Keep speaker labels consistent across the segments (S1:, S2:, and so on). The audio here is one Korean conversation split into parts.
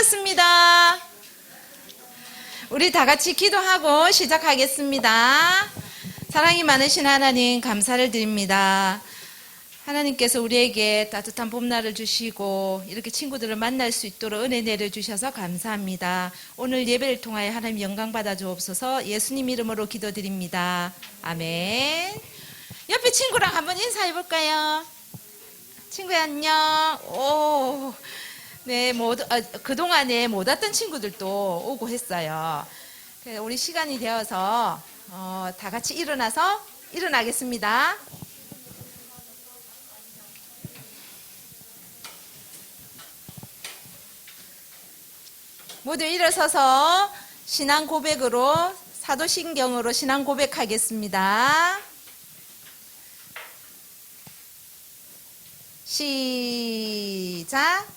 S1: 반갑습니다. 우리 다 같이 기도하고 시작하겠습니다. 사랑이 많으신 하나님 감사를 드립니다. 하나님께서 우리에게 따뜻한 봄날을 주시고 이렇게 친구들을 만날 수 있도록 은혜 내려주셔서 감사합니다. 오늘 예배를 통하여 하나님 영광 받아 주옵소서. 예수님 이름으로 기도드립니다. 아멘. 옆에 친구랑 한번 인사해 볼까요? 친구야 안녕. 오, 네, 그동안에 못 왔던 친구들도 오고 했어요. 우리 시간이 되어서 다 같이 일어나겠습니다. 모두 일어서서 신앙 고백으로 사도신경으로 신앙 고백하겠습니다. 시작.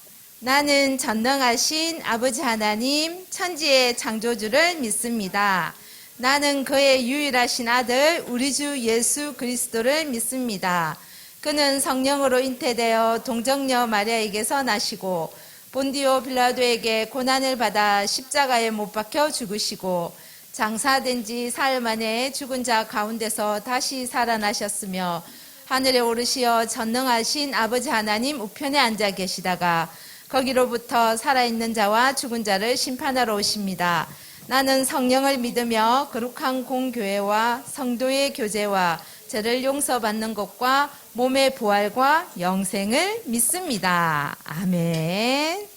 S1: 나는 전능하신 아버지 하나님 천지의 창조주를 믿습니다. 나는 그의 유일하신 아들 우리 주 예수 그리스도를 믿습니다. 그는 성령으로 잉태되어 동정녀 마리아에게서 나시고 본디오 빌라도에게 고난을 받아 십자가에 못 박혀 죽으시고 장사된 지 사흘 만에 죽은 자 가운데서 다시 살아나셨으며 하늘에 오르시어 전능하신 아버지 하나님 우편에 앉아 계시다가 거기로부터 살아있는 자와 죽은 자를 심판하러 오십니다. 나는 성령을 믿으며 거룩한 공교회와 성도의 교제와 죄를 용서받는 것과 몸의 부활과 영생을 믿습니다. 아멘.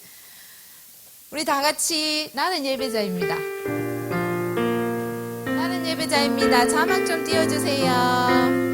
S1: 우리 다 같이 나는 예배자입니다. 나는 예배자입니다. 자막 좀 띄워주세요.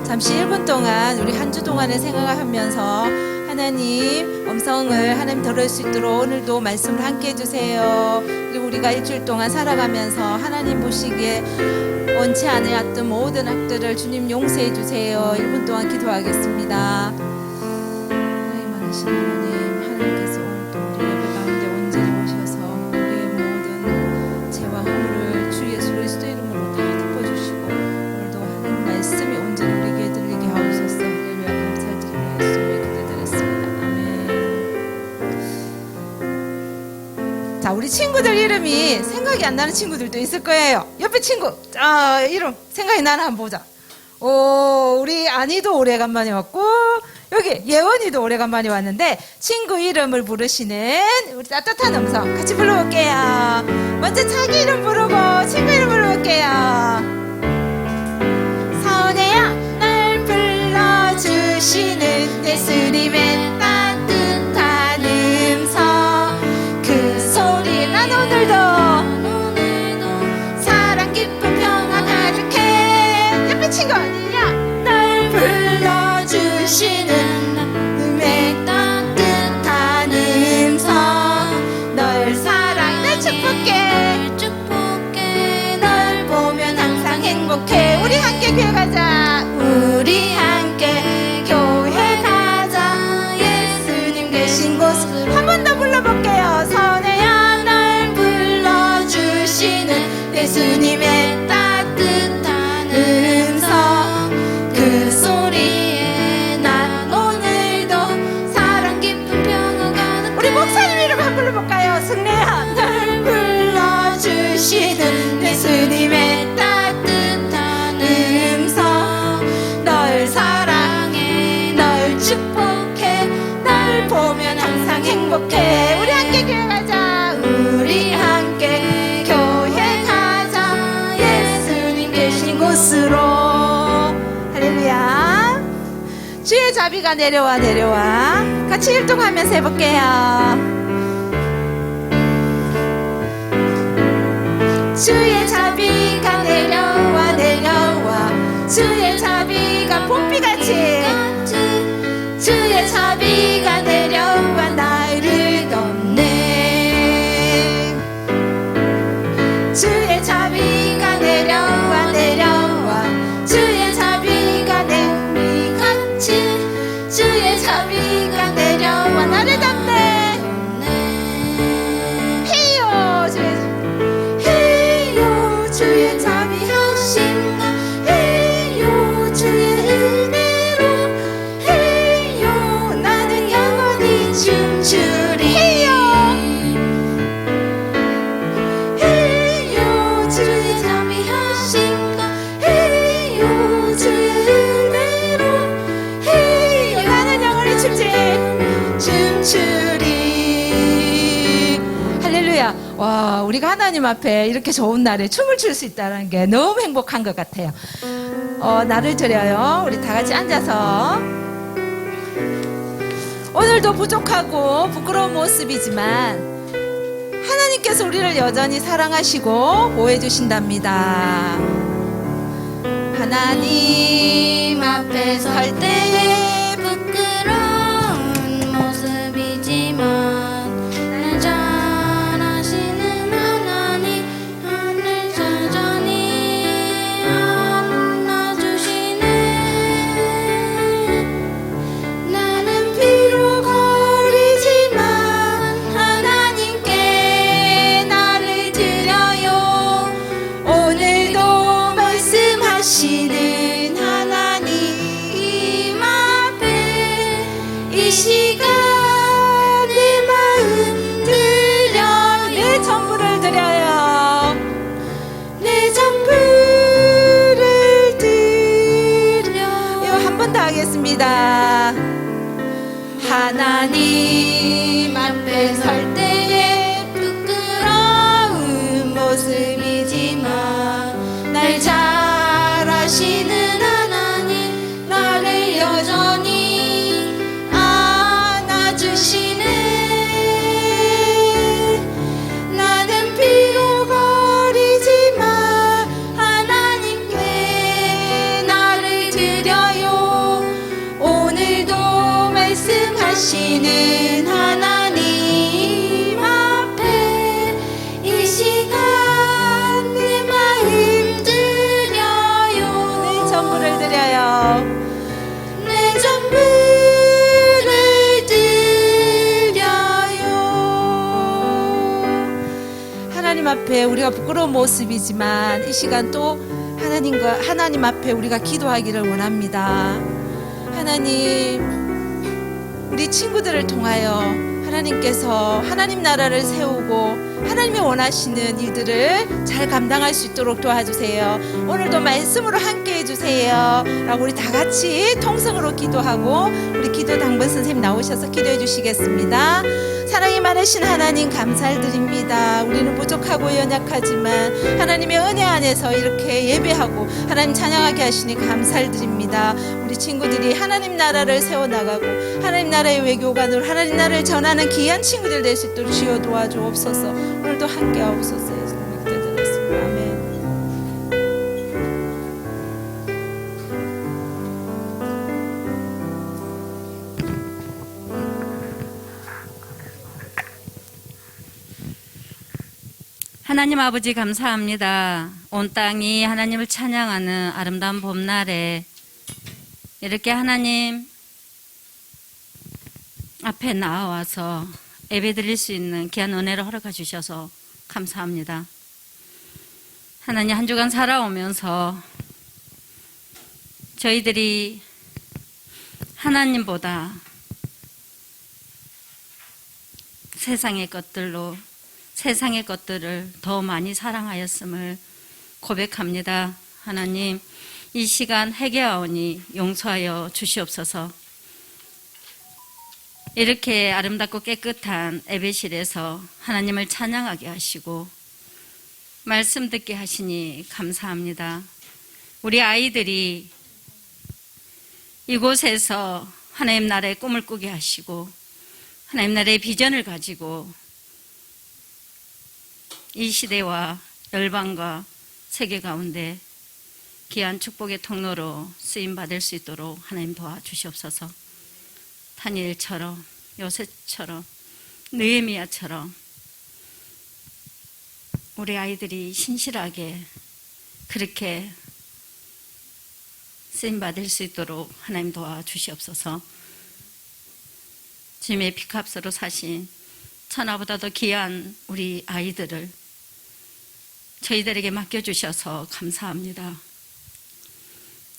S1: 잠시 1분 동안 우리 한 주 동안을 생각하면서 하나님 음성을 하나님 들을 수 있도록 오늘도 말씀을 함께 해주세요. 그리고 우리가 일주일 동안 살아가면서 하나님 보시기에 원치 않았던 모든 악들을 주님 용서해 주세요. 1분 동안 기도하겠습니다. 하나님 많으신 하나님께서 또 우리 예배 가운데 온전히 오셔서 우리의 모든 죄와 허물을 주 예수 그리스도 이름으로 다 덮어주시고 오늘도 하나님 말씀이 온전히 우리에게 들리게 하옵소서. 할렐루야. 감사드리며 예수님의 기도드렸습니다. 아멘. 자, 우리 친구들 이름이 생각이 안 나는 친구들도 있을 거예요. 옆에 친구 이름 생각이 나나 한번 보자. 우리 안이도 오래간만에 왔고 여기 예원이도 오래간만에 왔는데 친구 이름을 부르시는 우리 따뜻한 음성 같이 불러볼게요. 먼저 자기 이름 부르고 친구 이름 불러볼게요. 서은혜야. 날 불러주시는 예수님의 따뜻한 음성 그 소리 난 오늘도 사랑 기쁨 평화 가득해. 옆에 친구 아니냐. 날 불러주시는 음의 따뜻한 음성 널 사랑해 널 축복해 널 보면 항상 행복해. 우리 함께 교회 가자. 우리 함께 교회 가자. 예수님 계신 곳 한 번 더 불러볼게요. 선혜야. 날 불러주시는 예수님의 따뜻한 음성 주의 자비가 내려와 내려와. 같이 일동하면서 해볼게요. 주의 자비가 내려와 내려와. 주의 자비가 봄비같이. 주의 자비가 내려와 나를 덮네. 주의 자비가 내려와 내려와. 주의 자비가 우리같이. 주의 자비가 내려와 나를 덮네. 헤이요 주의 자비 하신가. 헤이요 주의 은혜로. 헤이요 나는 영원히 춤추리. 헤이요 주의 자비 하신가. 헤이요 주의 은혜로. 헤이요 나는 영원히 춤추리. 할렐루야. 와, 우리가 하나님 앞에 이렇게 좋은 날에 춤을 출 수 있다는 게 너무 행복한 것 같아요. 나를 드려요. 우리 다 같이 앉아서. 오늘도 부족하고 부끄러운 모습이지만 하나님께서 우리를 여전히 사랑하시고 보호해 주신답니다. 하나님 앞에 설 때에 부끄러운 모습이지만 날 잘 아시는 하나님 나를 여전히 안아주시네. 나는 비록 어리지만 하나님께 나를 드려요. 오늘도 말씀하시는 하나님 앞에 이 시간 내 마음 드려. 내 전부를 드려요. 내 전부를 드려요. 한 번 더 하겠습니다. 하나님 앞에 설 때에 부끄러운 모습이지만 날 잘 아시는 하나님 나를 여전히 안아주시네. 나는 비록 어리지만 하나님께 나를 드려요. 오늘도 말씀하시는 하나님 앞에 이 시간 내 마음 드려요. 내 전부를 드려요. 내 전부를 드려요. 하나님 앞에 우리가 부끄러운 모습이지만 이 시간 또 하나님 앞에 우리가 기도하기를 원합니다. 하나님, 우리 친구들을 통하여 하나님께서 하나님 나라를 세우고 하나님이 원하시는 일들을 잘 감당할 수 있도록 도와주세요. 오늘도 말씀으로 함께 해주세요 라고 우리 다 같이 통성으로 기도하고 우리 기도 당번 선생님 나오셔서 기도해 주시겠습니다. 사랑이 많으신 하나님 감사드립니다. 우리는 부족하고 연약하지만 하나님의 은혜 안에서 이렇게 예배하고 하나님 찬양하게 하시니 감사드립니다. 우리 친구들이 하나님 나라를 세워나가고 하나님 나라의 외교관으로 하나님 나라를 전하는 귀한 친구들 될 수 있도록 주여 도와주옵소서. 오늘도 함께 하옵소서. 예수님의 기도드렸습니다. 아멘.
S2: 하나님 아버지 감사합니다. 온 땅이 하나님을 찬양하는 아름다운 봄날에 이렇게 하나님 앞에 나와서 예배드릴 수 있는 귀한 은혜를 허락해 주셔서 감사합니다. 하나님 한 주간 살아오면서 저희들이 하나님보다 세상의 것들을 더 많이 사랑하였음을 고백합니다. 하나님, 이 시간 회개하오니 용서하여 주시옵소서. 이렇게 아름답고 깨끗한 예배실에서 하나님을 찬양하게 하시고 말씀 듣게 하시니 감사합니다. 우리 아이들이 이곳에서 하나님 나라의 꿈을 꾸게 하시고 하나님 나라의 비전을 가지고 이 시대와 열방과 세계 가운데 귀한 축복의 통로로 쓰임받을 수 있도록 하나님 도와주시옵소서. 다니엘처럼, 요셉처럼, 느헤미야처럼 우리 아이들이 신실하게 그렇게 쓰임받을 수 있도록 하나님 도와주시옵소서. 주님의 피값으로 사신 천하보다도 귀한 우리 아이들을 저희들에게 맡겨주셔서 감사합니다.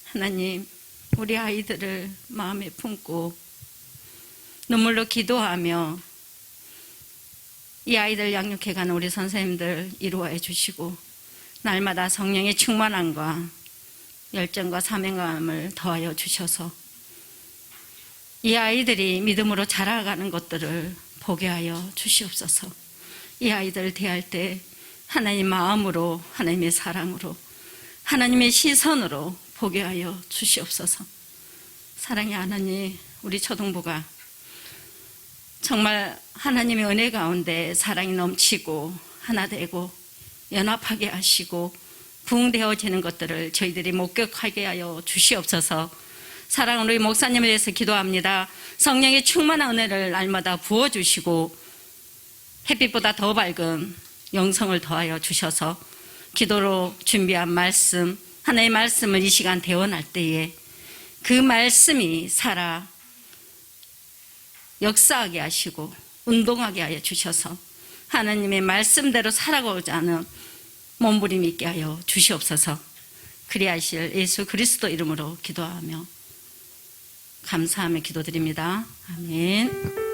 S2: 하나님, 우리 아이들을 마음에 품고 눈물로 기도하며 이 아이들 양육해가는 우리 선생님들 이루어해 주시고 날마다 성령의 충만함과 열정과 사명감을 더하여 주셔서 이 아이들이 믿음으로 자라가는 것들을 보게 하여 주시옵소서. 이 아이들 대할 때 하나님 마음으로, 하나님의 사랑으로, 하나님의 시선으로 보게 하여 주시옵소서. 사랑의 하나님, 우리 초등부가 정말 하나님의 은혜 가운데 사랑이 넘치고 하나 되고 연합하게 하시고 부흥되어지는 것들을 저희들이 목격하게 하여 주시옵소서. 사랑으로 우리 목사님에 대해서 기도합니다. 성령의 충만한 은혜를 날마다 부어주시고 햇빛보다 더 밝은 영성을 더하여 주셔서 기도로 준비한 말씀, 하나님의 말씀을 이 시간 대원할 때에 그 말씀이 살아 역사하게 하시고 운동하게 하여 주셔서 하나님의 말씀대로 살아가고자 하는 몸부림 있게 하여 주시옵소서. 그리하실 예수 그리스도 이름으로 기도하며 감사하며 기도드립니다. 아멘.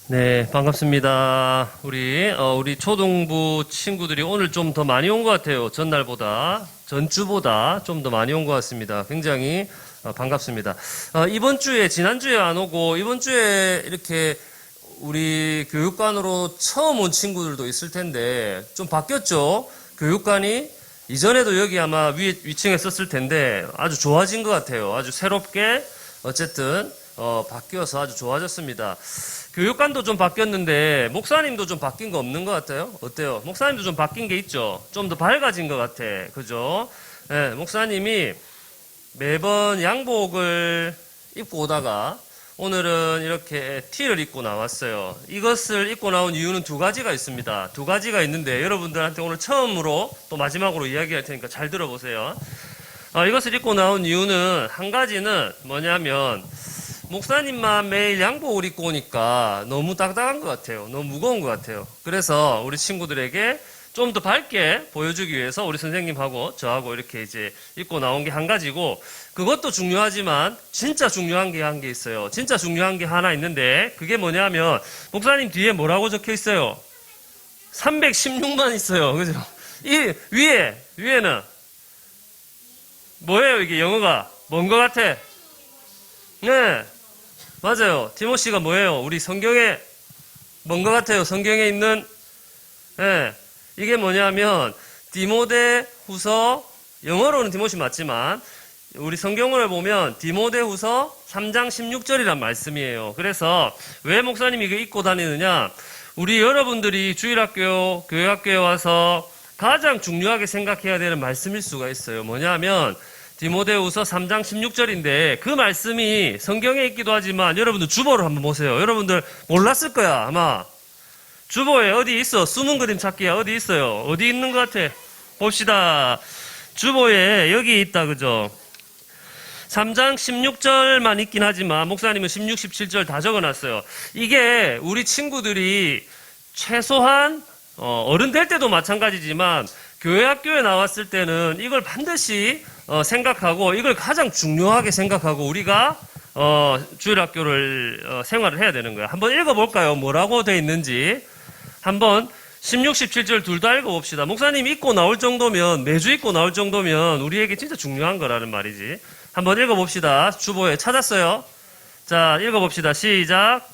S3: 네, 반갑습니다. 우리 초등부 친구들이 오늘 좀 더 많이 온 것 같아요. 전날보다, 전주보다 좀 더 많이 온 것 같습니다. 굉장히 반갑습니다. 이번 주에, 지난주에 안 오고, 이번 주에 이렇게 우리 교육관으로 처음 온 친구들도 있을 텐데, 좀 바뀌었죠? 교육관이 이전에도 여기 아마 위층에 썼을 텐데, 아주 좋아진 것 같아요. 아주 새롭게, 어쨌든, 바뀌어서 아주 좋아졌습니다. 교육관도 좀 바뀌었는데 목사님도 좀 바뀐 거 없는 것 같아요? 어때요? 목사님도 좀 바뀐 게 있죠? 좀 더 밝아진 것 같아. 그죠? 네, 목사님이 매번 양복을 입고 오다가 오늘은 이렇게 티를 입고 나왔어요. 이것을 입고 나온 이유는 두 가지가 있습니다. 두 가지가 있는데 여러분들한테 오늘 처음으로 또 마지막으로 이야기할 테니까 잘 들어보세요. 이것을 입고 나온 이유는 한 가지는 뭐냐면 목사님만 매일 양복을 입고 오니까 너무 딱딱한 것 같아요. 너무 무거운 것 같아요. 그래서 우리 친구들에게 좀 더 밝게 보여주기 위해서 우리 선생님하고 저하고 이렇게 이제 입고 나온 게 한 가지고, 그것도 중요하지만 진짜 중요한 게 한 게 있어요. 진짜 중요한 게 하나 있는데 그게 뭐냐면 목사님 뒤에 뭐라고 적혀 있어요? 316만 있어요. 그죠? 이 위에는 뭐예요? 이게 영어가 뭔 것 같아? 네. 맞아요. 디모시가 뭐예요? 우리 성경에 뭔 것 같아요? 성경에 있는, 예, 이게 뭐냐면 디모데 후서, 영어로는 디모시 맞지만 우리 성경을 보면 디모데 후서 3장 16절이란 말씀이에요. 그래서 왜 목사님이 이거 입고 다니느냐? 우리 여러분들이 주일학교, 교회학교에 와서 가장 중요하게 생각해야 되는 말씀일 수가 있어요. 뭐냐면 디모데후서 3장 16절인데 그 말씀이 성경에 있기도 하지만 여러분들 주보를 한번 보세요. 여러분들 몰랐을 거야 아마. 주보에 어디 있어? 숨은 그림 찾기야. 어디 있어요? 어디 있는 것 같아? 봅시다. 주보에 여기 있다. 그죠? 3장 16절만 있긴 하지만 목사님은 16, 17절 다 적어놨어요. 이게 우리 친구들이 최소한 어른 될 때도 마찬가지지만 교회 학교에 나왔을 때는 이걸 반드시 생각하고 이걸 가장 중요하게 생각하고 우리가 주일학교를 생활을 해야 되는 거예요. 한번 읽어볼까요? 뭐라고 되어 있는지. 한번 16, 17절 둘 다 읽어봅시다. 목사님 읽고 나올 정도면, 매주 읽고 나올 정도면 우리에게 진짜 중요한 거라는 말이지. 한번 읽어봅시다. 주보에 찾았어요? 자, 읽어봅시다. 시작.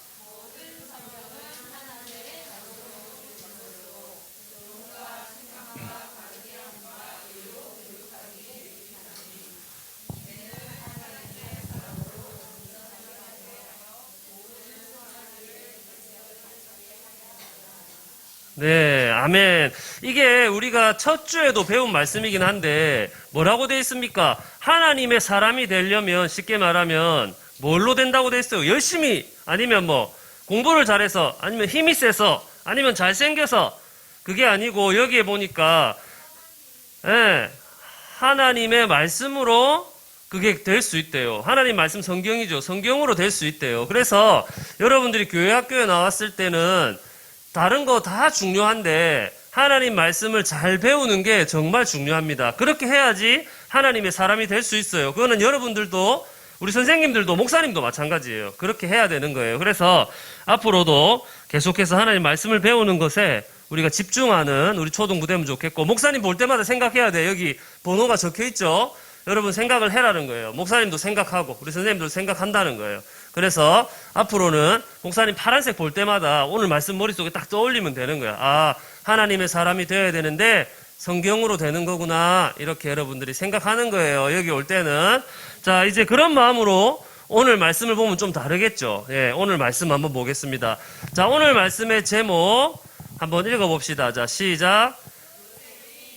S3: 네, 아멘. 이게 우리가 첫 주에도 배운 말씀이긴 한데 뭐라고 돼 있습니까? 하나님의 사람이 되려면 쉽게 말하면 뭘로 된다고 돼 있어요? 열심히 아니면 뭐 공부를 잘해서 아니면 힘이 세서 아니면 잘생겨서 그게 아니고 여기에 보니까 하나님의 말씀으로 그게 될 수 있대요. 하나님 말씀 성경이죠. 성경으로 될 수 있대요. 그래서 여러분들이 교회 학교에 나왔을 때는 다른 거 다 중요한데 하나님 말씀을 잘 배우는 게 정말 중요합니다. 그렇게 해야지 하나님의 사람이 될 수 있어요. 그거는 여러분들도 우리 선생님들도 목사님도 마찬가지예요. 그렇게 해야 되는 거예요. 그래서 앞으로도 계속해서 하나님 말씀을 배우는 것에 우리가 집중하는 우리 초등부 되면 좋겠고 목사님 볼 때마다 생각해야 돼. 여기 번호가 적혀 있죠. 여러분 생각을 해라는 거예요. 목사님도 생각하고 우리 선생님도 생각한다는 거예요. 그래서 앞으로는 목사님 파란색 볼 때마다 오늘 말씀 머릿속에 딱 떠올리면 되는 거야. 아, 하나님의 사람이 되어야 되는데 성경으로 되는 거구나. 이렇게 여러분들이 생각하는 거예요. 여기 올 때는. 자, 이제 그런 마음으로 오늘 말씀을 보면 좀 다르겠죠. 예, 오늘 말씀 한번 보겠습니다. 자, 오늘 말씀의 제목 한번 읽어봅시다. 자, 시작.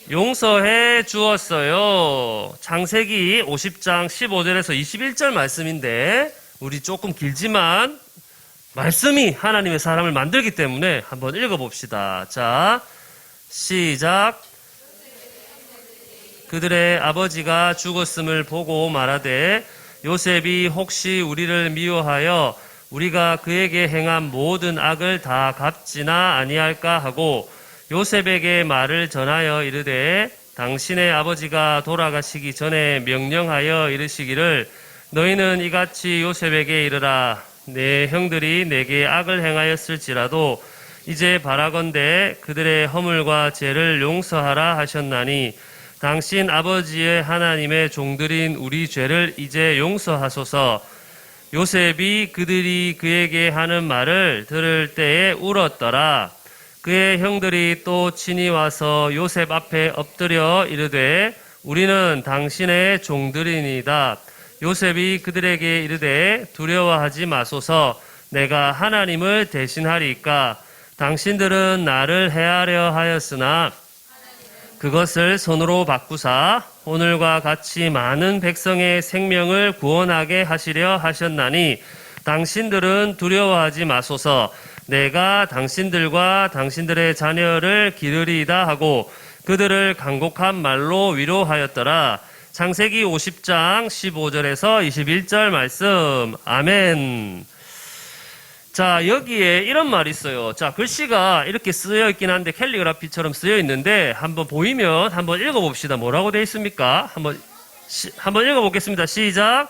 S3: 용서해 주었어요. 창세기 50장 15절에서 21절 말씀인데 우리 조금 길지만 말씀이 하나님의 사람을 만들기 때문에 한번 읽어봅시다. 자, 시작. 그들의 아버지가 죽었음을 보고 말하되 요셉이 혹시 우리를 미워하여 우리가 그에게 행한 모든 악을 다 갚지나 아니할까 하고 요셉에게 말을 전하여 이르되 당신의 아버지가 돌아가시기 전에 명령하여 이르시기를 너희는 이같이 요셉에게 이르라. 내 형들이 내게 악을 행하였을지라도 이제 바라건대 그들의 허물과 죄를 용서하라 하셨나니 당신 아버지의 하나님의 종들인 우리 죄를 이제 용서하소서. 요셉이 그들이 그에게 하는 말을 들을 때에 울었더라. 그의 형들이 또 친히 와서 요셉 앞에 엎드려 이르되 우리는 당신의 종들이니이다. 요셉이 그들에게 이르되 두려워하지 마소서. 내가 하나님을 대신하리이까. 당신들은 나를 해하려 하였으나 그것을 손으로 바꾸사 오늘과 같이 많은 백성의 생명을 구원하게 하시려 하셨나니 당신들은 두려워하지 마소서. 내가 당신들과 당신들의 자녀를 기르리이다 하고 그들을 간곡한 말로 위로하였더라. 창세기 50장 15절에서 21절 말씀. 아멘. 자, 여기에 이런 말이 있어요. 자, 글씨가 이렇게 쓰여 있긴 한데 캘리그라피처럼 쓰여 있는데 한번 보이면 한번 읽어봅시다. 뭐라고 되어 있습니까? 한번 읽어보겠습니다. 시작.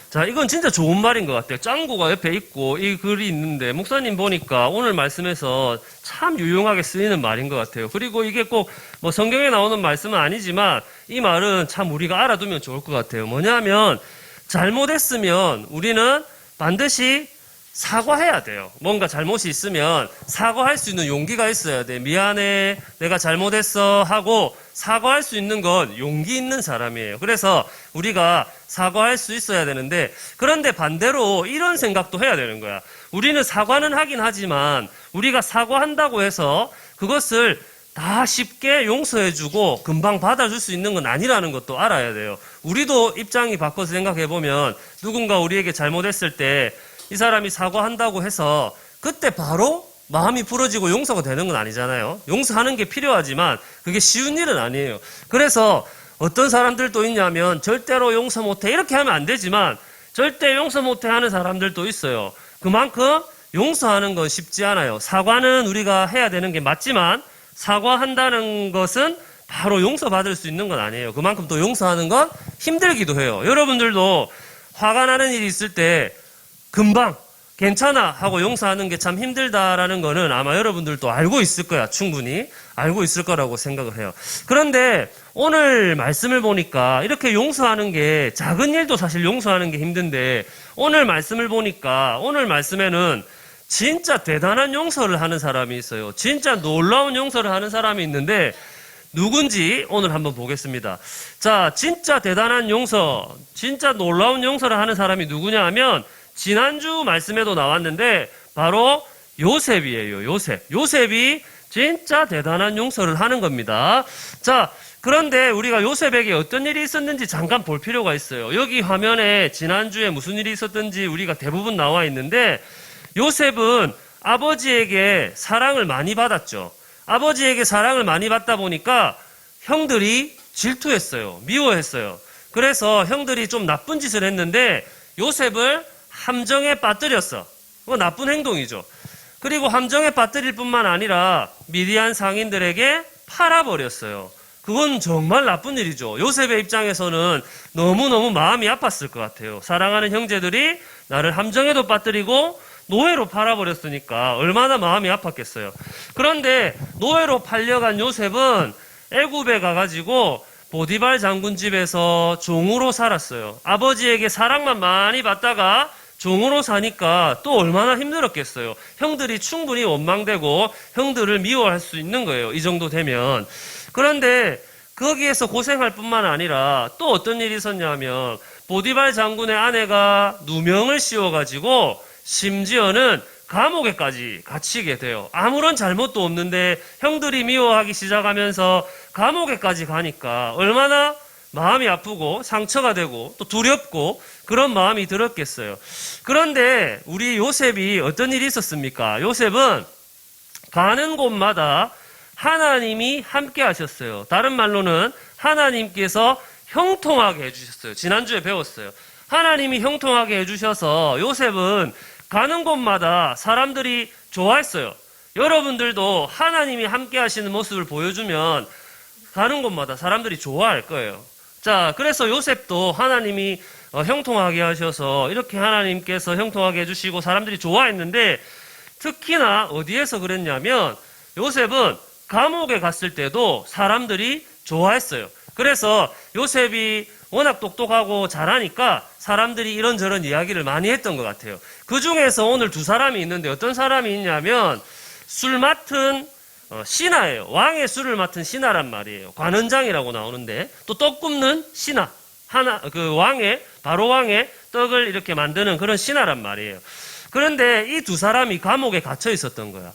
S3: 자, 이건 진짜 좋은 말인 것 같아요. 짱구가 옆에 있고 이 글이 있는데 목사님 보니까 오늘 말씀에서 참 유용하게 쓰이는 말인 것 같아요. 그리고 이게 꼭 뭐 성경에 나오는 말씀은 아니지만 이 말은 참 우리가 알아두면 좋을 것 같아요. 뭐냐면 잘못했으면 우리는 반드시 사과해야 돼요. 뭔가 잘못이 있으면 사과할 수 있는 용기가 있어야 돼. 미안해, 내가 잘못했어 하고 사과할 수 있는 건 용기 있는 사람이에요. 그래서 우리가 사과할 수 있어야 되는데 그런데 반대로 이런 생각도 해야 되는 거야. 우리는 사과는 하긴 하지만 우리가 사과한다고 해서 그것을 다 쉽게 용서해주고 금방 받아줄 수 있는 건 아니라는 것도 알아야 돼요. 우리도 입장이 바꿔서 생각해보면 누군가 우리에게 잘못했을 때 이 사람이 사과한다고 해서 그때 바로 마음이 풀어지고 용서가 되는 건 아니잖아요. 용서하는 게 필요하지만 그게 쉬운 일은 아니에요. 그래서 어떤 사람들도 있냐면 절대로 용서 못해 이렇게 하면 안 되지만 절대 용서 못해 하는 사람들도 있어요. 그만큼 용서하는 건 쉽지 않아요. 사과는 우리가 해야 되는 게 맞지만 사과한다는 것은 바로 용서받을 수 있는 건 아니에요. 그만큼 또 용서하는 건 힘들기도 해요. 여러분들도 화가 나는 일이 있을 때 금방 괜찮아 하고 용서하는 게 참 힘들다라는 거는 아마 여러분들도 알고 있을 거야. 충분히 알고 있을 거라고 생각을 해요. 그런데 오늘 말씀을 보니까 이렇게 용서하는 게 작은 일도 사실 용서하는 게 힘든데 오늘 말씀을 보니까 오늘 말씀에는 진짜 대단한 용서를 하는 사람이 있어요. 진짜 놀라운 용서를 하는 사람이 있는데 누군지 오늘 한번 보겠습니다. 자, 진짜 대단한 용서, 진짜 놀라운 용서를 하는 사람이 누구냐 하면 지난주 말씀에도 나왔는데 바로 요셉이에요. 요셉이 진짜 대단한 용서를 하는 겁니다. 자, 그런데 우리가 요셉에게 어떤 일이 있었는지 잠깐 볼 필요가 있어요. 여기 화면에 지난주에 무슨 일이 있었던지 우리가 대부분 나와 있는데 요셉은 아버지에게 사랑을 많이 받았죠. 아버지에게 사랑을 많이 받다 보니까 형들이 질투했어요. 미워했어요. 그래서 형들이 좀 나쁜 짓을 했는데 요셉을 함정에 빠뜨렸어. 그거 나쁜 행동이죠. 그리고 함정에 빠뜨릴 뿐만 아니라 미디안 상인들에게 팔아버렸어요. 그건 정말 나쁜 일이죠. 요셉의 입장에서는 너무너무 마음이 아팠을 것 같아요. 사랑하는 형제들이 나를 함정에도 빠뜨리고 노예로 팔아버렸으니까 얼마나 마음이 아팠겠어요. 그런데 노예로 팔려간 요셉은 애굽에 가가지고 보디발 장군 집에서 종으로 살았어요. 아버지에게 사랑만 많이 받다가 종으로 사니까 또 얼마나 힘들었겠어요. 형들이 충분히 원망되고 형들을 미워할 수 있는 거예요. 이 정도 되면. 그런데 거기에서 고생할 뿐만 아니라 또 어떤 일이 있었냐면 보디발 장군의 아내가 누명을 씌워가지고 심지어는 감옥에까지 갇히게 돼요. 아무런 잘못도 없는데 형들이 미워하기 시작하면서 감옥에까지 가니까 얼마나 마음이 아프고 상처가 되고 또 두렵고 그런 마음이 들었겠어요. 그런데 우리 요셉이 어떤 일이 있었습니까? 요셉은 가는 곳마다 하나님이 함께 하셨어요. 다른 말로는 하나님께서 형통하게 해주셨어요. 지난주에 배웠어요. 하나님이 형통하게 해주셔서 요셉은 가는 곳마다 사람들이 좋아했어요. 여러분들도 하나님이 함께 하시는 모습을 보여주면 가는 곳마다 사람들이 좋아할 거예요. 자, 그래서 요셉도 하나님이 형통하게 하셔서 이렇게 하나님께서 형통하게 해주시고 사람들이 좋아했는데 특히나 어디에서 그랬냐면 요셉은 감옥에 갔을 때도 사람들이 좋아했어요. 그래서 요셉이 워낙 똑똑하고 잘하니까 사람들이 이런저런 이야기를 많이 했던 것 같아요. 그 중에서 오늘 두 사람이 있는데 어떤 사람이 있냐면 술 맡은 신하예요. 왕의 술을 맡은 신하란 말이에요. 관원장이라고 나오는데 또 떡 굽는 신하. 바로 왕의 떡을 이렇게 만드는 그런 신하란 말이에요. 그런데 이 두 사람이 감옥에 갇혀 있었던 거야.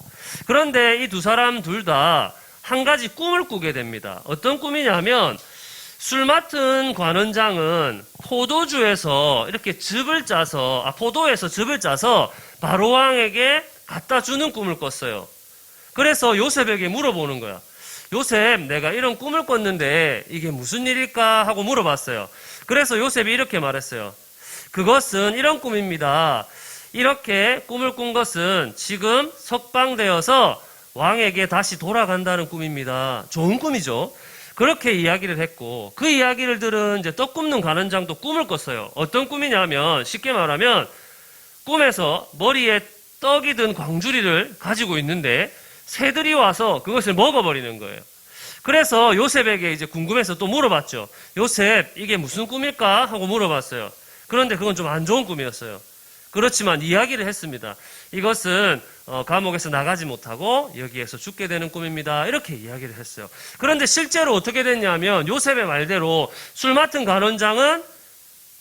S3: 그런데 이 두 사람 둘 다 한 가지 꿈을 꾸게 됩니다. 어떤 꿈이냐면 술 맡은 관원장은 포도에서 즙을 짜서 바로 왕에게 갖다 주는 꿈을 꿨어요. 그래서 요셉에게 물어보는 거야. 요셉, 내가 이런 꿈을 꿨는데 이게 무슨 일일까 하고 물어봤어요. 그래서 요셉이 이렇게 말했어요. 그것은 이런 꿈입니다. 이렇게 꿈을 꾼 것은 지금 석방되어서 왕에게 다시 돌아간다는 꿈입니다. 좋은 꿈이죠. 그렇게 이야기를 했고 그 이야기를 들은 이제 떡 굽는 관원장도 꿈을 꿨어요. 어떤 꿈이냐면 쉽게 말하면 꿈에서 머리에 떡이 든 광주리를 가지고 있는데 새들이 와서 그것을 먹어버리는 거예요. 그래서 요셉에게 이제 궁금해서 또 물어봤죠. 요셉, 이게 무슨 꿈일까? 하고 물어봤어요. 그런데 그건 좀 안 좋은 꿈이었어요. 그렇지만 이야기를 했습니다. 이것은 감옥에서 나가지 못하고 여기에서 죽게 되는 꿈입니다. 이렇게 이야기를 했어요. 그런데 실제로 어떻게 됐냐면 요셉의 말대로 술 맡은 관원장은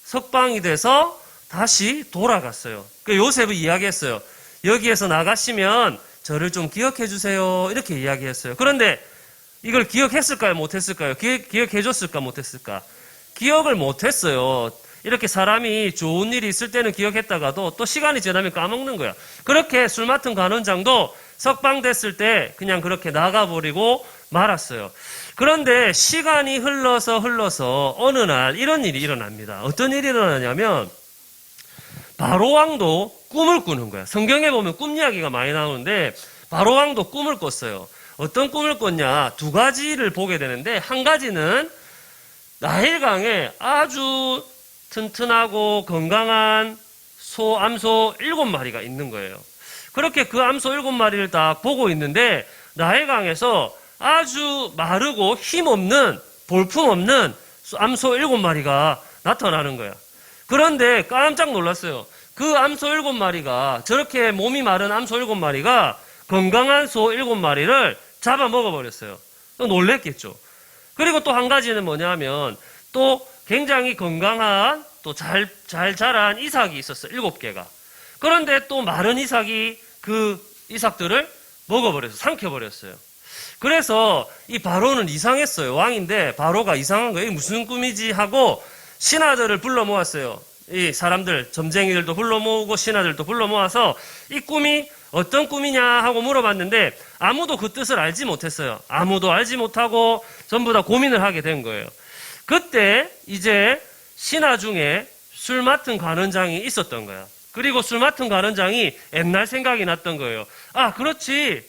S3: 석방이 돼서 다시 돌아갔어요. 그 요셉이 이야기했어요. 여기에서 나가시면 저를 좀 기억해 주세요. 이렇게 이야기했어요. 그런데 이걸 기억했을까요? 못했을까요? 기억해 줬을까? 못했을까? 기억을 못했어요. 이렇게 사람이 좋은 일이 있을 때는 기억했다가도 또 시간이 지나면 까먹는 거야. 그렇게 술 맡은 관원장도 석방됐을 때 그냥 그렇게 나가버리고 말았어요. 그런데 시간이 흘러서 어느 날 이런 일이 일어납니다. 어떤 일이 일어나냐면 바로왕도 꿈을 꾸는 거야. 성경에 보면 꿈 이야기가 많이 나오는데 바로왕도 꿈을 꿨어요. 어떤 꿈을 꿨냐? 두 가지를 보게 되는데 한 가지는 나일강에 아주 튼튼하고 건강한 암소 7마리가 있는 거예요. 그렇게 그 암소 7마리를 딱 보고 있는데 나해강에서 아주 마르고 힘없는 볼품없는 암소 7마리가 나타나는 거야. 그런데 깜짝 놀랐어요. 그 암소 7마리가 저렇게 몸이 마른 암소 7마리가 건강한 소 7마리를 잡아 먹어버렸어요. 놀랬겠죠. 그리고 또 한 가지는 뭐냐면 또 굉장히 건강한 또 잘 자란 이삭이 있었어요. 7개가. 그런데 또 마른 이삭이 그 이삭들을 먹어버렸어요. 삼켜버렸어요. 그래서 이 바로는 이상했어요. 왕인데 바로가 이상한 거예요. 이게 무슨 꿈이지 하고 신하들을 불러 모았어요. 이 사람들, 점쟁이들도 불러 모으고 신하들도 불러 모아서 이 꿈이 어떤 꿈이냐 하고 물어봤는데 아무도 그 뜻을 알지 못했어요. 아무도 알지 못하고 전부 다 고민을 하게 된 거예요. 그때 이제 신하 중에 술 맡은 관원장이 있었던 거야. 그리고 술 맡은 관원장이 옛날 생각이 났던 거예요. 아, 그렇지.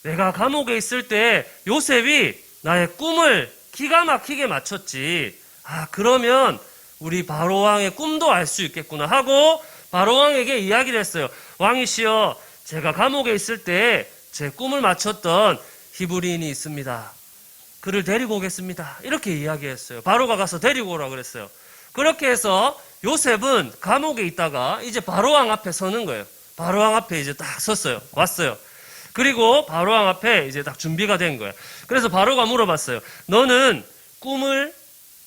S3: 내가 감옥에 있을 때 요셉이 나의 꿈을 기가 막히게 맞췄지. 아, 그러면 우리 바로왕의 꿈도 알 수 있겠구나 하고 바로왕에게 이야기를 했어요. 왕이시여, 제가 감옥에 있을 때 제 꿈을 맞췄던 히브리인이 있습니다. 그를 데리고 오겠습니다. 이렇게 이야기했어요. 바로가 가서 데리고 오라 그랬어요. 그렇게 해서 요셉은 감옥에 있다가 이제 바로왕 앞에 서는 거예요. 바로왕 앞에 이제 딱 섰어요. 왔어요. 그리고 바로왕 앞에 이제 딱 준비가 된 거예요. 그래서 바로가 물어봤어요. 너는 꿈을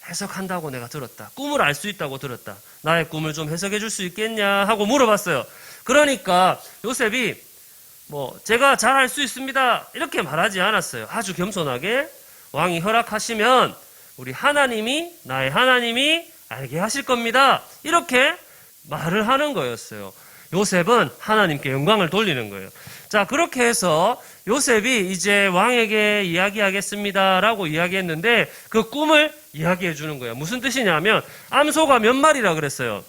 S3: 해석한다고 내가 들었다. 꿈을 알 수 있다고 들었다. 나의 꿈을 좀 해석해 줄 수 있겠냐 하고 물어봤어요. 그러니까 요셉이 제가 잘 알 수 있습니다. 이렇게 말하지 않았어요. 아주 겸손하게 왕이 허락하시면 우리 나의 하나님이 알게 하실 겁니다. 이렇게 말을 하는 거였어요. 요셉은 하나님께 영광을 돌리는 거예요. 자, 그렇게 해서 요셉이 이제 왕에게 이야기하겠습니다라고 이야기했는데 그 꿈을 이야기해 주는 거예요. 무슨 뜻이냐면 암소가 몇 마리라 그랬어요?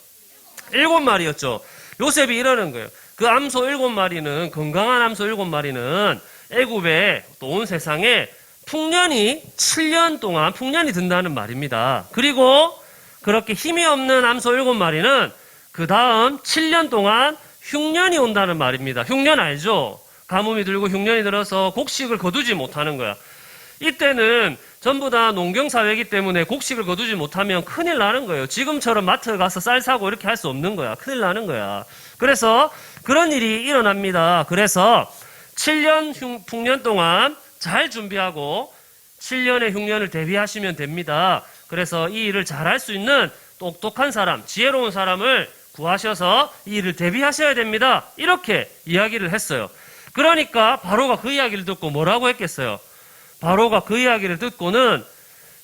S3: 7마리였죠. 요셉이 이러는 거예요. 그 암소 7마리는, 건강한 암소 7마리는 애굽에 또 온 세상에 풍년이 7년 동안 풍년이 든다는 말입니다. 그리고 그렇게 힘이 없는 암소 7마리는 그 다음 7년 동안 흉년이 온다는 말입니다. 흉년 알죠? 가뭄이 들고 흉년이 들어서 곡식을 거두지 못하는 거야. 이때는 전부 다 농경사회이기 때문에 곡식을 거두지 못하면 큰일 나는 거예요. 지금처럼 마트 가서 쌀 사고 이렇게 할 수 없는 거야. 큰일 나는 거야. 그래서 그런 일이 일어납니다. 그래서 7년 풍년 동안 잘 준비하고 7년의 흉년을 대비하시면 됩니다. 그래서 이 일을 잘할 수 있는 똑똑한 사람, 지혜로운 사람을 구하셔서 이 일을 대비하셔야 됩니다. 이렇게 이야기를 했어요. 그러니까 바로가 그 이야기를 듣고 뭐라고 했겠어요? 바로가 그 이야기를 듣고는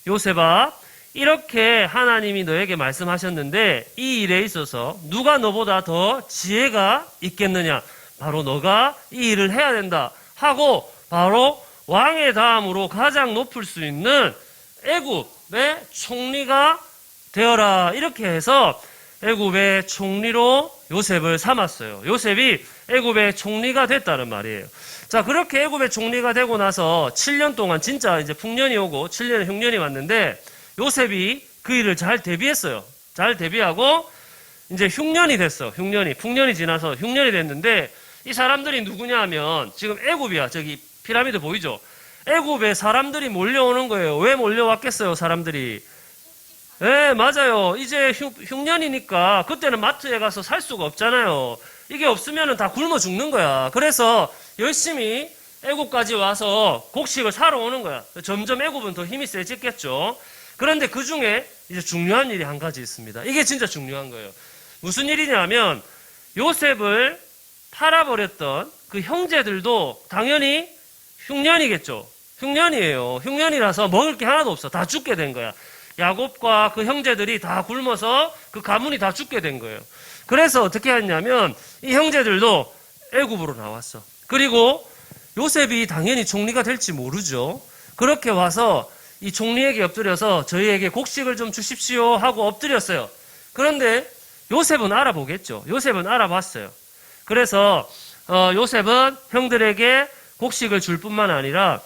S3: 요셉아, 이렇게 하나님이 너에게 말씀하셨는데 이 일에 있어서 누가 너보다 더 지혜가 있겠느냐? 바로 너가 이 일을 해야 된다 하고 바로 왕의 다음으로 가장 높을 수 있는 애굽의 총리가 되어라. 이렇게 해서 애굽의 총리로 요셉을 삼았어요. 요셉이 애굽의 총리가 됐다는 말이에요. 자, 그렇게 애굽의 총리가 되고 나서 7년 동안 진짜 이제 풍년이 오고 7년의 흉년이 왔는데 요셉이 그 일을 잘 대비했어요. 잘 대비하고 이제 흉년이 됐어. 풍년이 지나서 흉년이 됐는데 이 사람들이 누구냐 하면 지금 애굽이야. 저기 피라미드 보이죠? 애굽에 사람들이 몰려오는 거예요. 왜 몰려왔겠어요, 사람들이? 네, 맞아요. 이제 흉년이니까 그때는 마트에 가서 살 수가 없잖아요. 이게 없으면 다 굶어 죽는 거야. 그래서 열심히 애굽까지 와서 곡식을 사러 오는 거야. 점점 애굽은 더 힘이 세지겠죠. 그런데 그 중에 이제 중요한 일이 한 가지 있습니다. 이게 진짜 중요한 거예요. 무슨 일이냐면 요셉을 팔아버렸던 그 형제들도 당연히 흉년이겠죠. 흉년이에요. 흉년이라서 먹을 게 하나도 없어. 다 죽게 된 거야. 야곱과 그 형제들이 다 굶어서 그 가문이 다 죽게 된 거예요. 그래서 어떻게 했냐면 이 형제들도 애굽으로 나왔어. 그리고 요셉이 당연히 총리가 될지 모르죠. 그렇게 와서 이 총리에게 엎드려서 저희에게 곡식을 좀 주십시오 하고 엎드렸어요. 그런데 요셉은 알아보겠죠. 요셉은 알아봤어요. 그래서 요셉은 형들에게 곡식을 줄 뿐만 아니라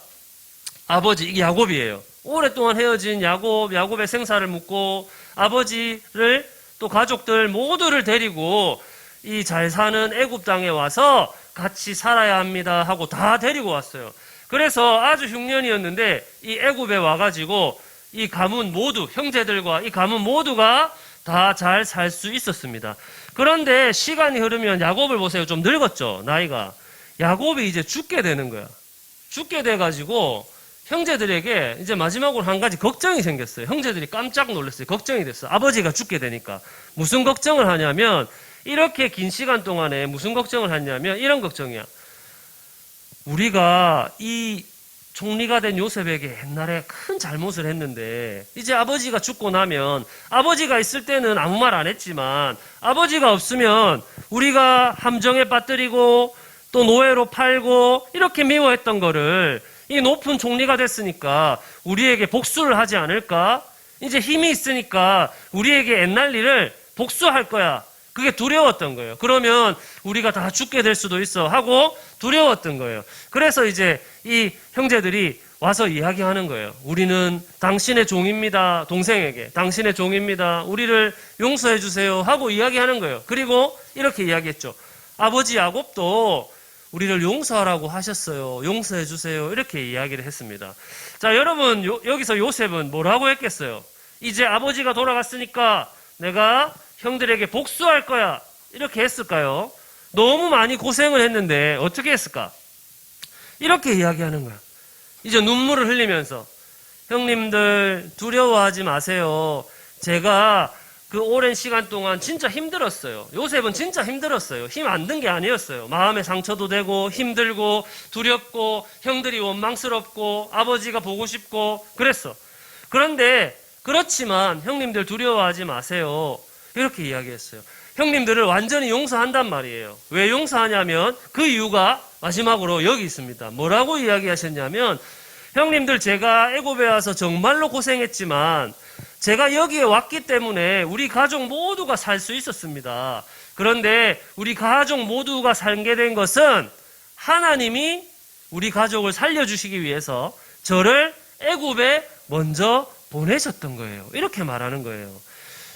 S3: 아버지, 이게 야곱이에요. 오랫동안 헤어진 야곱의 생사를 묻고 아버지를 또 가족들 모두를 데리고 이 잘 사는 애굽 땅에 와서 같이 살아야 합니다 하고 다 데리고 왔어요. 그래서 아주 흉년이었는데 이 애굽에 와가지고 이 가문 모두, 형제들과 이 가문 모두가 다 잘 살 수 있었습니다. 그런데 시간이 흐르면 야곱을 보세요. 좀 늙었죠, 나이가. 야곱이 이제 죽게 되는 거야. 죽게 돼가지고 형제들에게 이제 마지막으로 한 가지 걱정이 생겼어요. 형제들이 깜짝 놀랐어요. 걱정이 됐어. 아버지가 죽게 되니까. 무슨 걱정을 하냐면, 이렇게 긴 시간 동안에 무슨 걱정을 하냐면 이런 걱정이야. 우리가 이 총리가 된 요셉에게 옛날에 큰 잘못을 했는데 이제 아버지가 죽고 나면, 아버지가 있을 때는 아무 말 안 했지만 아버지가 없으면 우리가 함정에 빠뜨리고 또 노예로 팔고 이렇게 미워했던 거를 이 높은 총리가 됐으니까 우리에게 복수를 하지 않을까? 이제 힘이 있으니까 우리에게 옛날 일을 복수할 거야. 그게 두려웠던 거예요. 그러면 우리가 다 죽게 될 수도 있어 하고 두려웠던 거예요. 그래서 이제 이 형제들이 와서 이야기하는 거예요. 우리는 당신의 종입니다. 동생에게 당신의 종입니다. 우리를 용서해 주세요 하고 이야기하는 거예요. 그리고 이렇게 이야기했죠. 아버지 야곱도 우리를 용서하라고 하셨어요. 용서해 주세요. 이렇게 이야기를 했습니다. 자, 여러분, 여기서 요셉은 뭐라고 했겠어요? 이제 아버지가 돌아갔으니까 내가 형들에게 복수할 거야. 이렇게 했을까요? 너무 많이 고생을 했는데 어떻게 했을까? 이렇게 이야기하는 거야. 이제 눈물을 흘리면서, 형님들 두려워하지 마세요. 제가 그 오랜 시간 동안 진짜 힘들었어요. 요셉은 진짜 힘들었어요. 힘 안 든 게 아니었어요. 마음의 상처도 되고 힘들고 두렵고 형들이 원망스럽고 아버지가 보고 싶고 그랬어. 그런데 그렇지만 형님들 두려워하지 마세요. 이렇게 이야기했어요. 형님들을 완전히 용서한단 말이에요. 왜 용서하냐면 그 이유가 마지막으로 여기 있습니다. 뭐라고 이야기하셨냐면, 형님들 제가 애굽에 와서 정말로 고생했지만 제가 여기에 왔기 때문에 우리 가족 모두가 살 수 있었습니다. 그런데 우리 가족 모두가 살게 된 것은 하나님이 우리 가족을 살려주시기 위해서 저를 애굽에 먼저 보내셨던 거예요. 이렇게 말하는 거예요.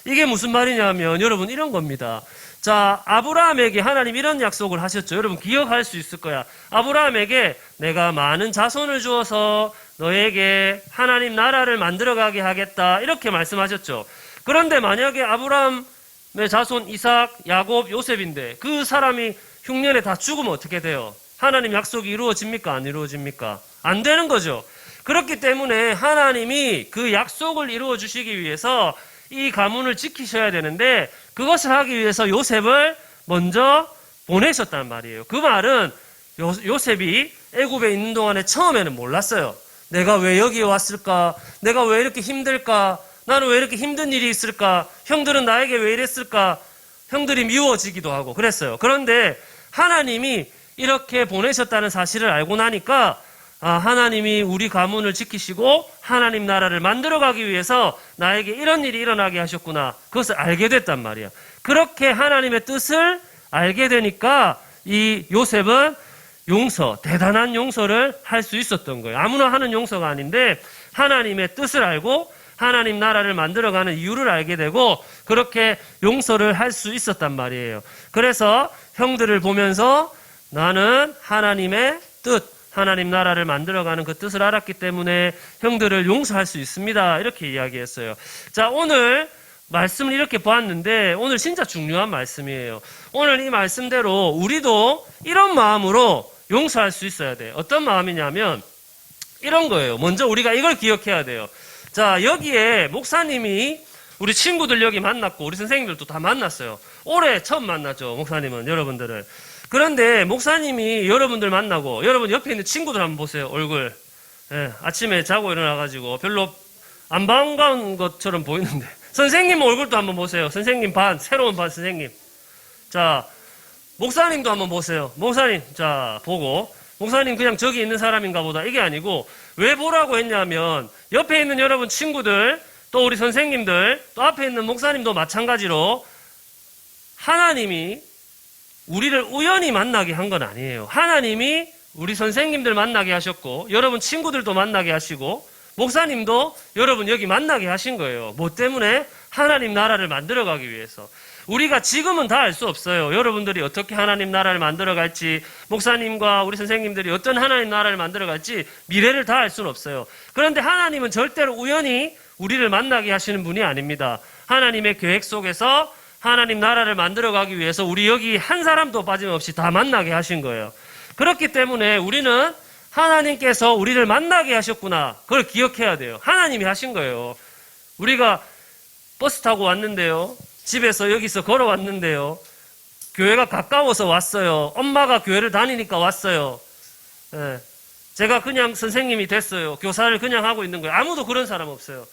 S3: 이게 무슨 말이냐면 여러분 이런 겁니다. 자, 아브라함에게 하나님 이런 약속을 하셨죠. 여러분 기억할 수 있을 거야. 아브라함에게 내가 많은 자손을 주어서 너에게 하나님 나라를 만들어가게 하겠다. 이렇게 말씀하셨죠. 그런데 만약에 아브라함의 자손 이삭, 야곱, 요셉인데 그 사람이 흉년에 다 죽으면 어떻게 돼요? 하나님 약속이 이루어집니까? 안 이루어집니까? 안 되는 거죠. 그렇기 때문에 하나님이 그 약속을 이루어 주시기 위해서 이 가문을 지키셔야 되는데 그것을 하기 위해서 요셉을 먼저 보내셨단 말이에요. 그 말은 요셉이 애굽에 있는 동안에 처음에는 몰랐어요. 내가 왜 여기에 왔을까? 내가 왜 이렇게 힘들까? 나는 왜 이렇게 힘든 일이 있을까? 형들은 나에게 왜 이랬을까? 형들이 미워지기도 하고 그랬어요. 그런데 하나님이 이렇게 보내셨다는 사실을 알고 나니까 하나님이 우리 가문을 지키시고 하나님 나라를 만들어가기 위해서 나에게 이런 일이 일어나게 하셨구나. 그것을 알게 됐단 말이야. 그렇게 하나님의 뜻을 알게 되니까 이 요셉은 대단한 용서를 할 수 있었던 거예요. 아무나 하는 용서가 아닌데 하나님의 뜻을 알고 하나님 나라를 만들어가는 이유를 알게 되고 그렇게 용서를 할 수 있었단 말이에요. 그래서 형들을 보면서 나는 하나님의 뜻, 하나님 나라를 만들어가는 그 뜻을 알았기 때문에 형들을 용서할 수 있습니다. 이렇게 이야기했어요. 자, 오늘 말씀을 이렇게 보았는데 오늘 진짜 중요한 말씀이에요. 오늘 이 말씀대로 우리도 이런 마음으로 용서할 수 있어야 돼요. 어떤 마음이냐면 이런 거예요. 먼저 우리가 이걸 기억해야 돼요. 자, 여기에 목사님이 우리 친구들 여기 만났고 우리 선생님들도 다 만났어요. 올해 처음 만났죠. 목사님은 여러분들을. 그런데 목사님이 여러분들 만나고 여러분 옆에 있는 친구들 한번 보세요. 얼굴. 예, 아침에 자고 일어나가지고 별로 안 반가운 것처럼 보이는데 선생님 얼굴도 한번 보세요. 선생님 새로운 반 선생님. 자, 목사님도 한번 보세요. 목사님, 자, 보고. 목사님 그냥 저기 있는 사람인가 보다. 이게 아니고, 왜 보라고 했냐면, 옆에 있는 여러분 친구들, 또 우리 선생님들, 또 앞에 있는 목사님도 마찬가지로, 하나님이 우리를 우연히 만나게 한 건 아니에요. 하나님이 우리 선생님들 만나게 하셨고, 여러분 친구들도 만나게 하시고, 목사님도 여러분 여기 만나게 하신 거예요. 뭐 때문에? 하나님 나라를 만들어가기 위해서. 우리가 지금은 다 알 수 없어요. 여러분들이 어떻게 하나님 나라를 만들어갈지, 목사님과 우리 선생님들이 어떤 하나님 나라를 만들어갈지 미래를 다 알 수는 없어요. 그런데 하나님은 절대로 우연히 우리를 만나게 하시는 분이 아닙니다. 하나님의 계획 속에서 하나님 나라를 만들어가기 위해서 우리 여기 한 사람도 빠짐없이 다 만나게 하신 거예요. 그렇기 때문에 우리는 하나님께서 우리를 만나게 하셨구나. 그걸 기억해야 돼요. 하나님이 하신 거예요. 우리가 버스 타고 왔는데요. 집에서 여기서 걸어왔는데요. 교회가 가까워서 왔어요. 엄마가 교회를 다니니까 왔어요. 예. 제가 그냥 선생님이 됐어요. 교사를 그냥 하고 있는 거예요. 아무도 그런 사람 없어요.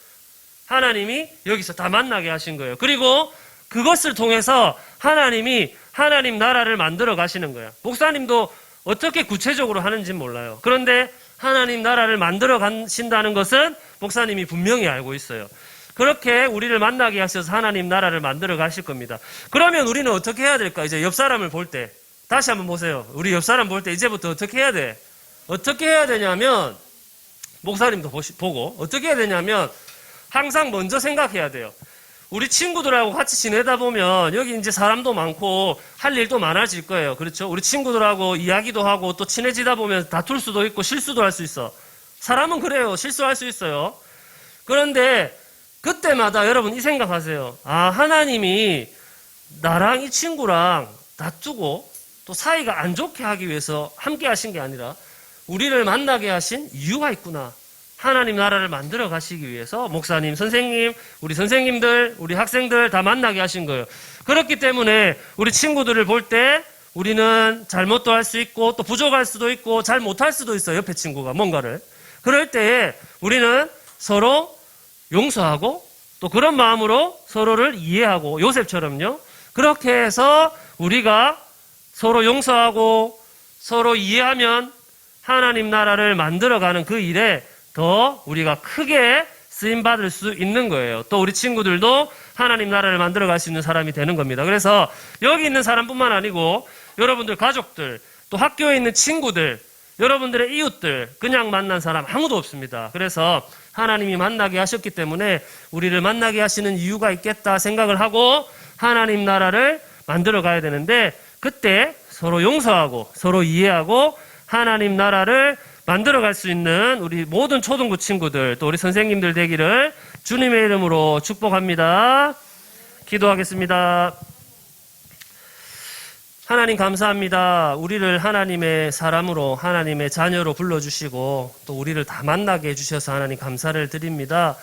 S3: 하나님이 여기서 다 만나게 하신 거예요. 그리고 그것을 통해서 하나님이 하나님 나라를 만들어 가시는 거예요. 목사님도 어떻게 구체적으로 하는지는 몰라요. 그런데 하나님 나라를 만들어 가신다는 것은 목사님이 분명히 알고 있어요. 그렇게 우리를 만나게 하셔서 하나님 나라를 만들어 가실 겁니다. 그러면 우리는 어떻게 해야 될까? 이제 옆 사람을 볼 때, 다시 한번 보세요. 우리 옆 사람 볼 때 이제부터 어떻게 해야 돼? 어떻게 해야 되냐면, 목사님도 보고, 어떻게 해야 되냐면, 항상 먼저 생각해야 돼요. 우리 친구들하고 같이 지내다 보면, 여기 이제 사람도 많고, 할 일도 많아질 거예요. 그렇죠? 우리 친구들하고 이야기도 하고, 또 친해지다 보면 다툴 수도 있고, 실수도 할 수 있어. 사람은 그래요. 실수할 수 있어요. 그런데, 그때마다 여러분 이 생각하세요. 아, 하나님이 나랑 이 친구랑 다투고 또 사이가 안 좋게 하기 위해서 함께 하신 게 아니라 우리를 만나게 하신 이유가 있구나. 하나님 나라를 만들어 가시기 위해서 목사님, 선생님, 우리 선생님들, 우리 학생들 다 만나게 하신 거예요. 그렇기 때문에 우리 친구들을 볼 때 우리는 잘못도 할 수 있고 또 부족할 수도 있고 잘 못할 수도 있어요. 옆에 친구가 뭔가를. 그럴 때에 우리는 서로 용서하고 또 그런 마음으로 서로를 이해하고 요셉처럼요. 그렇게 해서 우리가 서로 용서하고 서로 이해하면 하나님 나라를 만들어가는 그 일에 더 우리가 크게 쓰임받을 수 있는 거예요. 또 우리 친구들도 하나님 나라를 만들어갈 수 있는 사람이 되는 겁니다. 그래서 여기 있는 사람뿐만 아니고 여러분들 가족들 또 학교에 있는 친구들 여러분들의 이웃들 그냥 만난 사람 아무도 없습니다. 그래서 하나님이 만나게 하셨기 때문에 우리를 만나게 하시는 이유가 있겠다 생각을 하고 하나님 나라를 만들어 가야 되는데 그때 서로 용서하고 서로 이해하고 하나님 나라를 만들어 갈 수 있는 우리 모든 초등부 친구들 또 우리 선생님들 되기를 주님의 이름으로 축복합니다. 기도하겠습니다. 하나님 감사합니다. 우리를 하나님의 사람으로 하나님의 자녀로 불러주시고 또 우리를 다 만나게 해주셔서 하나님 감사를 드립니다.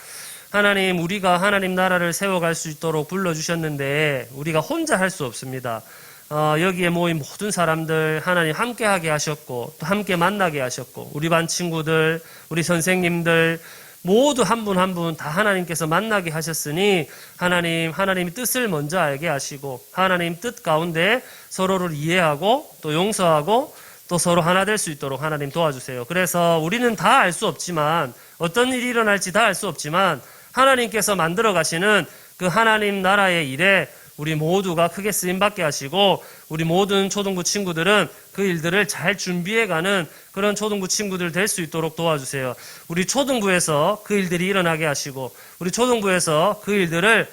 S3: 하나님 우리가 하나님 나라를 세워갈 수 있도록 불러주셨는데 우리가 혼자 할 수 없습니다. 여기에 모인 모든 사람들 하나님 함께하게 하셨고 또 함께 만나게 하셨고 우리 반 친구들 우리 선생님들 모두 한 분 한 분 다 하나님께서 만나게 하셨으니 하나님의 뜻을 먼저 알게 하시고 하나님 뜻 가운데 서로를 이해하고 또 용서하고 또 서로 하나 될 수 있도록 하나님 도와주세요. 그래서 우리는 다 알 수 없지만 어떤 일이 일어날지 다 알 수 없지만 하나님께서 만들어 가시는 그 하나님 나라의 일에 우리 모두가 크게 쓰임받게 하시고 우리 모든 초등부 친구들은 그 일들을 잘 준비해가는 그런 초등부 친구들 될 수 있도록 도와주세요. 우리 초등부에서 그 일들이 일어나게 하시고 우리 초등부에서 그 일들을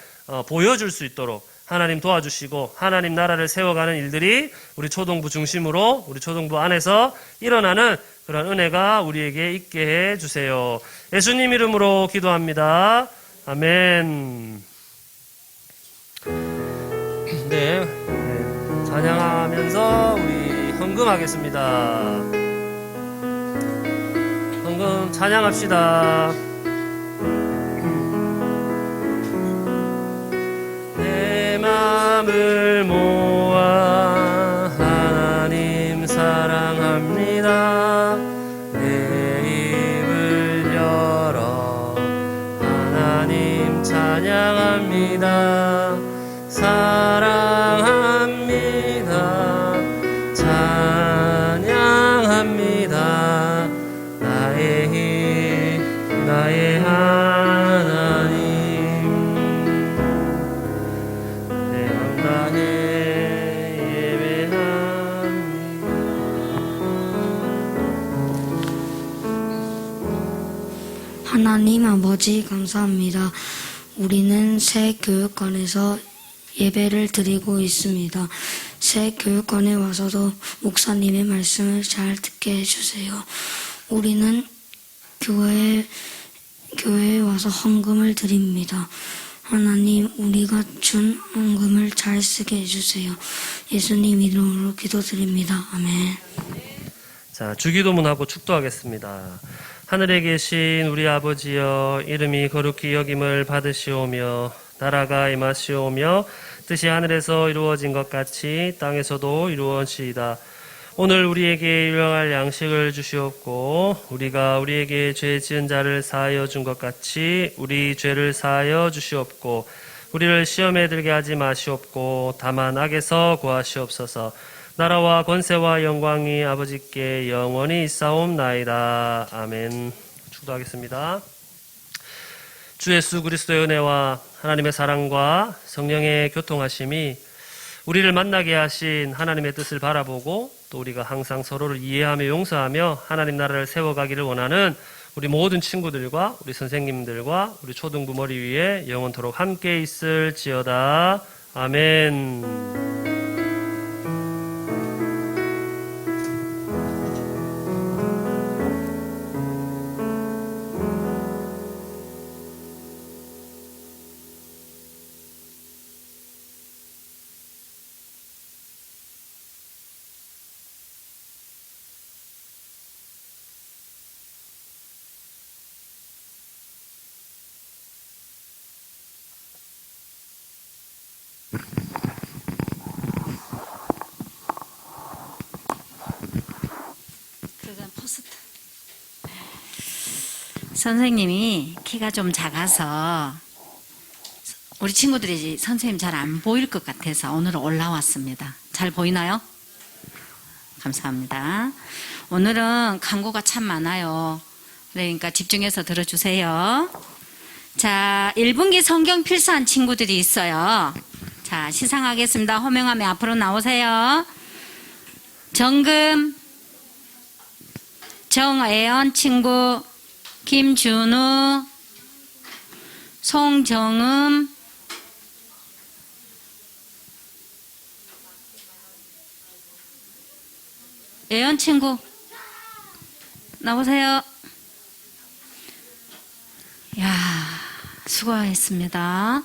S3: 보여줄 수 있도록 하나님 도와주시고 하나님 나라를 세워가는 일들이 우리 초등부 중심으로 우리 초등부 안에서 일어나는 그런 은혜가 우리에게 있게 해주세요. 예수님 이름으로 기도합니다. 아멘. 네, 찬양하면서 우리 헌금하겠습니다. 헌금 찬양합시다. 내 마음을 모아 하나님 사랑합니다. 내 입을 열어 하나님 찬양합니다. 사랑합니다. 찬양합니다. 나의 힘, 나의 하나님. 내 맘 다해 예배합니다.
S4: 하나님 아버지 감사합니다. 우리는 새 교육관에서 예배를 드리고 있습니다. 새 교육관에 와서도 목사님의 말씀을 잘 듣게 해주세요. 우리는 교회에 와서 헌금을 드립니다. 하나님, 우리가 준 헌금을 잘 쓰게 해주세요. 예수님 이름으로 기도드립니다. 아멘.
S3: 자, 주기도문하고 축도하겠습니다. 하늘에 계신 우리 아버지여, 이름이 거룩히 여김을 받으시오며 나라가 임하시오며 뜻이 하늘에서 이루어진 것 같이 땅에서도 이루어지이다. 오늘 우리에게 일용할 양식을 주시옵고 우리가 우리에게 죄 지은 자를 사하여 준 것 같이 우리 죄를 사하여 주시옵고 우리를 시험에 들게 하지 마시옵고 다만 악에서 구하시옵소서. 나라와 권세와 영광이 아버지께 영원히 있사옵나이다. 아멘. 축도하겠습니다. 주 예수 그리스도의 은혜와 하나님의 사랑과 성령의 교통하심이 우리를 만나게 하신 하나님의 뜻을 바라보고 또 우리가 항상 서로를 이해하며 용서하며 하나님 나라를 세워가기를 원하는 우리 모든 친구들과 우리 선생님들과 우리 초등부 머리 위에 영원토록 함께 있을지어다. 아멘.
S2: 그건 포스트. 선생님이 키가 좀 작아서 우리 친구들이 선생님 잘 안 보일 것 같아서 오늘 올라왔습니다. 잘 보이나요? 감사합니다. 오늘은 광고가 참 많아요. 그러니까 집중해서 들어주세요. 자, 1분기 성경 필사한 친구들이 있어요. 자, 시상하겠습니다. 호명하면 앞으로 나오세요. 정금, 정애연 친구, 김준우, 송정음, 애연 친구 나오세요. 야, 수고하셨습니다.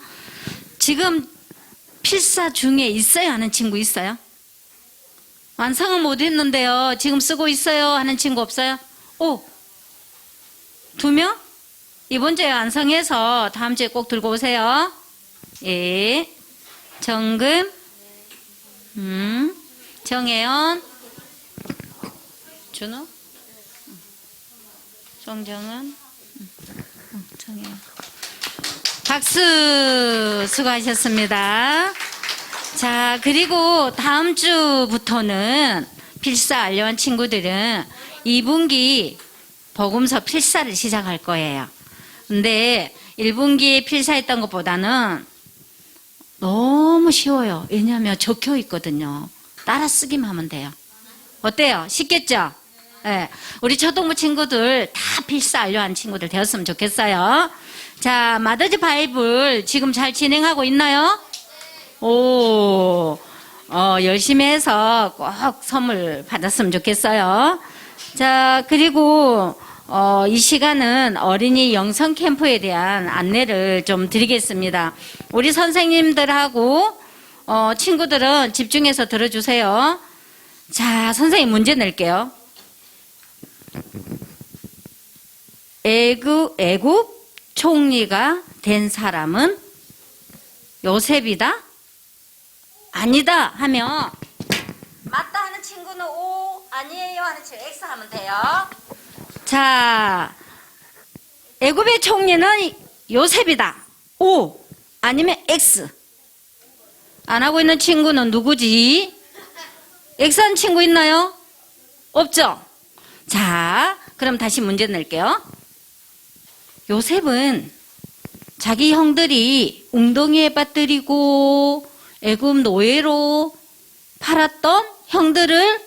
S2: 지금 필사 중에 있어요 하는 친구 있어요? 완성은 못했는데요. 지금 쓰고 있어요 하는 친구 없어요? 오, 2명? 이번 주에 완성해서 다음 주에 꼭 들고 오세요. 예, 정금, 정혜연, 준호, 송정은, 정혜연. 박수. 수고하셨습니다. 자, 그리고 다음 주부터는 필사 완료한 친구들은 2분기 복음서 필사를 시작할 거예요. 근데 1분기 필사했던 것보다는 너무 쉬워요. 왜냐하면 적혀 있거든요. 따라 쓰기만 하면 돼요. 어때요? 쉽겠죠? 네. 우리 초등부 친구들 다 필사 완료한 친구들 되었으면 좋겠어요. 자, 마더즈 바이블 지금 잘 진행하고 있나요? 오, 열심히 해서 꼭 선물 받았으면 좋겠어요. 자, 그리고 이 시간은 어린이 영성 캠프에 대한 안내를 좀 드리겠습니다. 우리 선생님들하고 친구들은 집중해서 들어주세요. 자, 선생님 문제 낼게요. 애굽 총리가 된 사람은 요셉이다? 아니다 하면 맞다 하는 친구는 O, 아니에요 하는 친구 X 하면 돼요. 자, 애굽의 총리는 요셉이다. O 아니면 X. 안 하고 있는 친구는 누구지? X 하는 친구 있나요? 없죠? 자, 그럼 다시 문제 낼게요. 요셉은 자기 형들이 웅덩이에 빠뜨리고 애굽 노예로 팔았던 형들을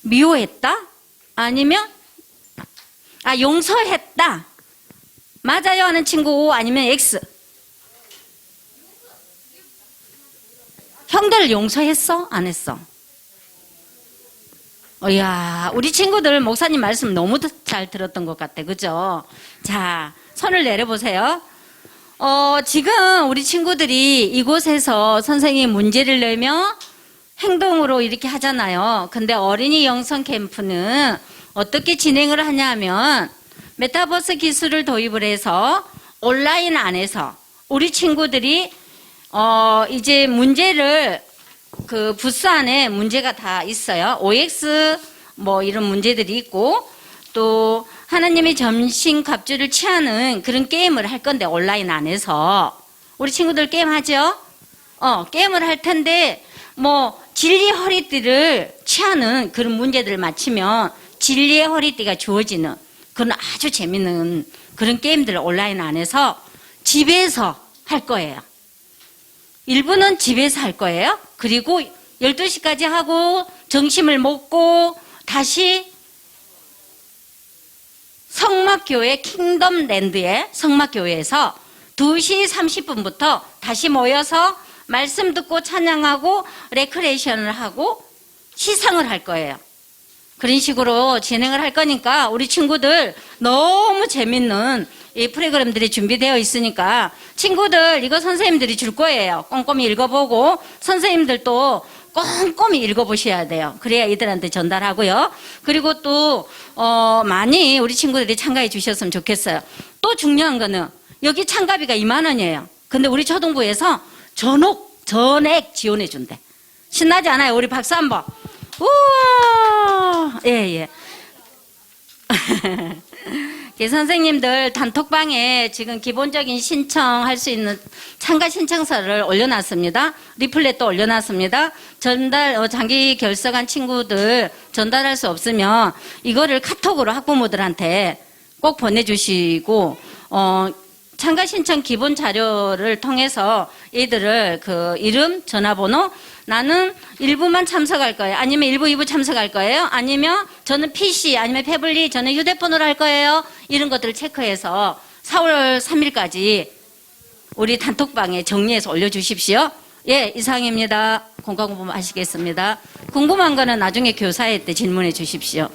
S2: 미워했다? 아니면 용서했다? 맞아요 하는 친구 O 아니면 X. 형들 용서했어? 안 했어? 이야, 우리 친구들 목사님 말씀 너무 잘 들었던 것 같아. 그죠? 자, 손을 내려보세요. 지금 우리 친구들이 이곳에서 선생님 문제를 내며 행동으로 이렇게 하잖아요. 근데 어린이 영성 캠프는 어떻게 진행을 하냐 하면 메타버스 기술을 도입을 해서 온라인 안에서 우리 친구들이 이제 문제를 그 부스 안에 문제가 다 있어요. OX 뭐 이런 문제들이 있고 또 하나님의 점심 갑주를 취하는 그런 게임을 할 건데 온라인 안에서 우리 친구들 게임 하죠? 게임을 할 텐데 뭐 진리의 허리띠를 취하는 그런 문제들을 맞히면 진리의 허리띠가 주어지는 그런 아주 재밌는 그런 게임들을 온라인 안에서 집에서 할 거예요. 일부는 집에서 할 거예요. 그리고 12시까지 하고 점심을 먹고 다시 성막교회 킹덤랜드의 성막교회에서 2시 30분부터 다시 모여서 말씀 듣고 찬양하고 레크레이션을 하고 시상을 할 거예요. 그런 식으로 진행을 할 거니까 우리 친구들 너무 재밌는 이 프로그램들이 준비되어 있으니까 친구들 이거 선생님들이 줄 거예요. 꼼꼼히 읽어보고 선생님들도 꼼꼼히 읽어보셔야 돼요. 그래야 이들한테 전달하고요. 그리고 또 많이 우리 친구들이 참가해 주셨으면 좋겠어요. 또 중요한 거는 여기 참가비가 2만 원이에요. 근데 우리 초등부에서 전액 지원해 준대. 신나지 않아요? 우리 박수 한번. 우와! 예. 선생님들 단톡방에 지금 기본적인 신청할 수 있는 참가 신청서를 올려놨습니다. 리플렛도 올려놨습니다. 장기 결석한 친구들 전달할 수 없으면 이거를 카톡으로 학부모들한테 꼭 보내주시고 참가 신청 기본 자료를 통해서 이들을 그 이름, 전화번호, 나는 일부만 참석할 거예요. 아니면 일부, 2부 참석할 거예요. 아니면 저는 PC, 아니면 태블릿, 저는 휴대폰으로 할 거예요. 이런 것들을 체크해서 4월 3일까지 우리 단톡방에 정리해서 올려주십시오. 예, 이상입니다. 공과공부 하시겠습니다. 궁금한 거는 나중에 교사회 때 질문해 주십시오.